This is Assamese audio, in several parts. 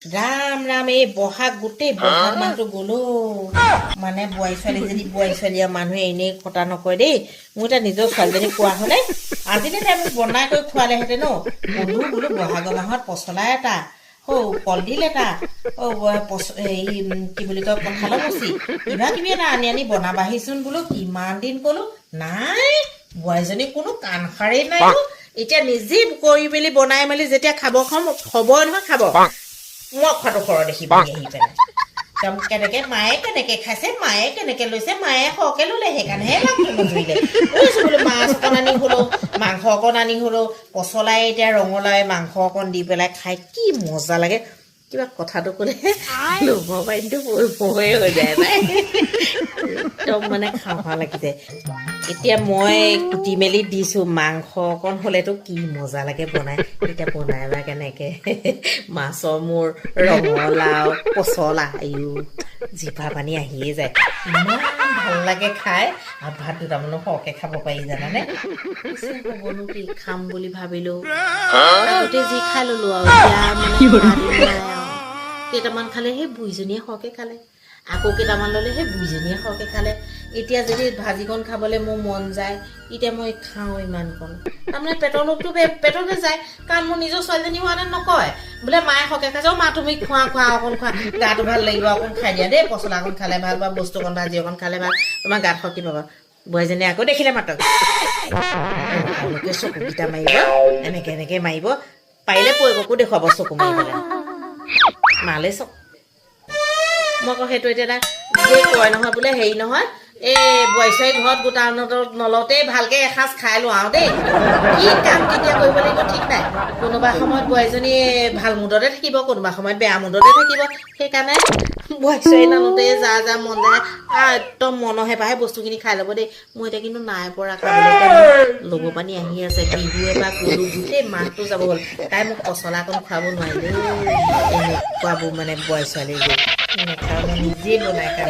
ৰাম ৰাম এই বহাগ গোটেই বহাগ মাহটো গ'লো মানে বোৱাৰী ছোৱালীয়ে মানুহে এনেই কটা নকৰে দেই মোৰ এতিয়া নিজৰ ছোৱালীজনী কোৱা হ'লে আজিলে আমি বনাই কৰি খোৱালেহেঁতেন ন ক'লো বোলো বহাগৰ মাহত পচলা এটা কলডিল এটা কি বুলি কয় কঁঠালৰ মুচি কিবা কিবি এটা আনি বনাবাহিচোন বোলো কিমান দিন ক'লো নাই বোৱাৰীজনী কোনো কাণ সাৰেই নাই এতিয়া নিজে কৰি মেলি বনাই মেলি যেতিয়া খাব খবৰ নহয় খাব মই খোৱাটো ঘৰ দেখিব আহি পেলাই কেনেকে মায়ে কেনেকে খাইছে মায়ে কেনেকে লৈছে মায়ে সৰহকে ললে সেইকাৰণেহে লাগটো নধৰিলে কৈছো বোলো মাছ অকণ আনি হলো মাংস অকণ আনি হলো পচলাই এতিয়া ৰঙালাওৱে মাংস অকণ দি পেলাই খাই কি মজা লাগে কিবা কথাটো ক'লে লোভৰ পানীটো হৈ যায় নাই একদম মানে খাওঁ লাগি যায় এতিয়া মই কুটি মেলি দিছো মাংস অকণ হ'লেতো কি মজা লাগে বনাই এতিয়া বনাই বা কেনেকে মাছৰ মোৰ ৰঙালাও পচলা আয়ো জিভা পানী আহিয়ে যায় ইমান ভাল লাগে খাই আৰু ভাত দুটামানো সৰহকে খাব পাৰি জানানে হ'বনো কি খাম বুলি ভাবিলো আগতে যি খাই ললো আৰু এতিয়া মানে কেইটামান খালে সেই বুঢ়ীজনীয়ে সৰহকে খালে আকৌ কেইটামান ল'লে সেই বুঢ়ীজনীয়ে সৰহকে খালে এতিয়া যদি ভাজিকণ খাবলৈ মোৰ মন যায় এতিয়া মই খাওঁ ইমানকণ তাৰমানে পেটৰ লোভটো পেটতে যায় কাৰণ মোৰ নিজৰ ছোৱালীজনী হোৱা নাই নকয় বোলে মায়ে সৰহকে খাইছে মা তুমি খোৱা অকণ খোৱা গাটো ভাল লাগিব অকণ খাই দিয়া দেই পচলা অকণ খালে ভাল বা বস্তু অকণ ভাজি অকণ খালে ভাল তোমাৰ গাত শক্তি পাবা বোৱাৰীজনীয়ে আকৌ দেখিলে মাতক চকুকেইটা মাৰিব এনেকে মাৰিব পাৰিলে পৰিবকো দেখুৱাব চকু মাৰিবলৈ মালে চক মই আকৌ সেইটো এতিয়া যে কয় নহয় বোলে হেৰি নহয় এই বোৱাৰী ছোৱালী ঘৰত গোটা নলতেই ভালকে এসাঁজ খাই লো আৰু দেই কি কাম কেতিয়া কৰিব লাগিব ঠিক নাই কোনোবা সময়ত বোৱাৰীজনী ভাল মুডতে থাকিব কোনোবা সময়ত বেয়া মুডতে থাকিব সেইকাৰণে বোৱাৰী ছোৱালী নানোতে যা মন যায় একদম মনৰ হেঁপাহে বস্তুখিনি খাই ল'ব দেই মই এতিয়া কিন্তু নাই পৰা খাবলৈ ল'ব পানী আহি আছে বিহুৱে বা গ'লো গোটেই মাহটো যাব হ'ল তাই মোক পচলা অকণ খুৱাব নোৱাৰিলে এনেকুৱাবোৰ মানে বোৱাৰী ছোৱালী নেখাওঁ মই নিজে বনাই খাম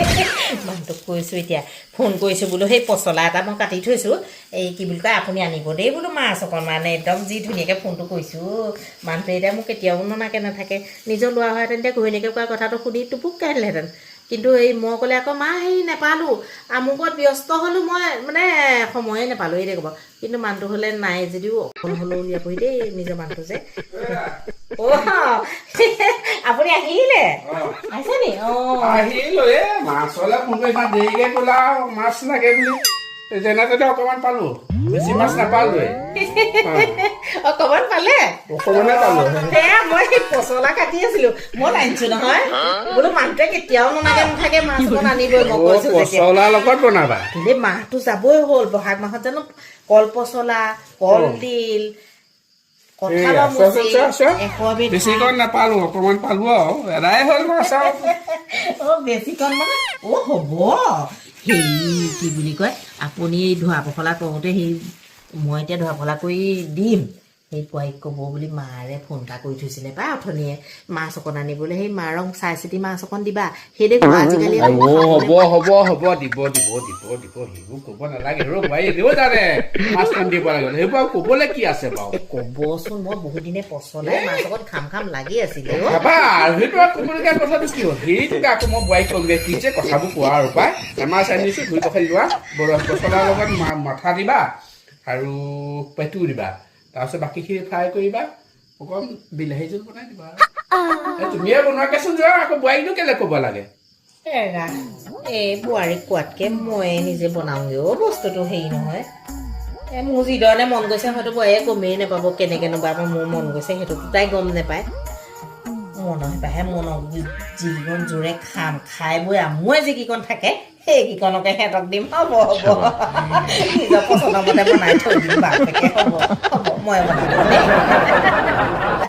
মানুহটোক কৈছোঁ এতিয়া ফোন কৰিছোঁ বোলো সেই পচলা এটা মই কাটি থৈছোঁ এই কি বুলি কয় আপুনি আনিব দেই বোলো মাছ অকণমান একদম যি ধুনীয়াকৈ ফোনটো কৰিছোঁ মানুহটোৱে এতিয়া মোক কেতিয়াও ননাকে নাথাকে নিজৰ লোৱা হোৱাহেঁতেন এতিয়া ঘৈণীয়েকে কোৱা কথাটো শুনি টোপুক কাঢ়িলেহেঁতেন কিন্তু এই মই ক'লে আকৌ মা হেৰি নেপালোঁ আমুকত ব্যস্ত হ'লোঁ মই মানে সময়ে নেপালোঁ এই দে ক'ব কিন্তু মানুহটো হ'লে নাই যদিও অকণ হ'লেও উলিয়াবহি দেই নিজৰ মানুহটো যে আপুনি আহিলে আহিছে নি আহিলো মাছলে ফোন কৰি ইমান দেৰিকে ক'লা মাছ লাগে বুলি যেনে তেনে অকণমান পালো বেছি মাছ নাপালোৱে অকণমান পালে অকণমানে পালো সেয়া মই পচলা কাটি আছিলো মই আনিছো নহয় বোলো মানুহটোৱে কেতিয়াও নাথাকে মাছ অকণ আনিবই মই কৈছো পচলাৰ লগত বনাবা কিন্তু মাহটো যাবই হ'ল বহাগ মাহত জানো কল পচলা কলডিল কঁঠালৰ মুচি বেছিকণ নাপালো অকণমান পালো আৰু এদাই হ'ল মাছ বেছিকণ মানে হ'ব সেই কি বুলি কয় আপুনি ধোৱা পখলা কৰোঁতে সেই মই এতিয়া ধোৱা পখলা কৰি দিম সেই বোৱাৰীক ক'ব বুলি মাৰে ফোন এটা কৰি থৈছিলে বা অথনিয়ে মাছ অকণ আনিবলৈ সেই মাৰক চাই চিতি মাছ অকণ দিবা সেই দেখোন আজিকালি হ'ব দিব সেইবোৰ ক'ব নালাগে বোৱাৰী দিব জানে মাছখন দিব লাগে সেইবোৰ আৰু ক'বলৈ কি আছে বাৰু ক'বচোন মই বহুত দিনে পচলাই মাছ অকণ খাম লাগি আছিলে সেইটো আৰু ক'বলগীয়া কথাটো কি হ'ল সেইটোকে আকৌ মই বোৱাৰীক ক'মগৈ কি যে কথাবোৰ কোৱা আৰু পাই মাছ আনিছোঁ ধুই পখালি লোৱা পচলাৰ লগত মাথা দিবা আৰু পেটু দিবা তাৰপিছত বাকীখিনি ফ্ৰাই কৰিবা অকণ বিলাহী জোল বনাই দিবা তুমিয়ে বনোৱাকেচোন যোৱা আকৌ বোৱাৰীকনো কেলৈ ক'ব লাগে এই বোৱাৰীক কোৱাতকৈ মই নিজে বনাওঁগৈ বস্তুটো হেৰি নহয় মোৰ যিধৰণে মন গৈছে হয়তো বোৱাৰীয়ে গমেই নাপাব কেনেকৈ নবাব মোৰ মন গৈছে সেইটোতো তাই গম নাপায় মনৰ হেঁপাহে মনক যিকণ জোৰে খাম খাই বৈ আমুৱে যিকেইকণ থাকে সেইকেইকণকে সিহঁতক দিম হ'ব নিজৰ পচন্দৰ মতে বনাই থৈ দিম বাপেকে হ'ব মই বনাম দেই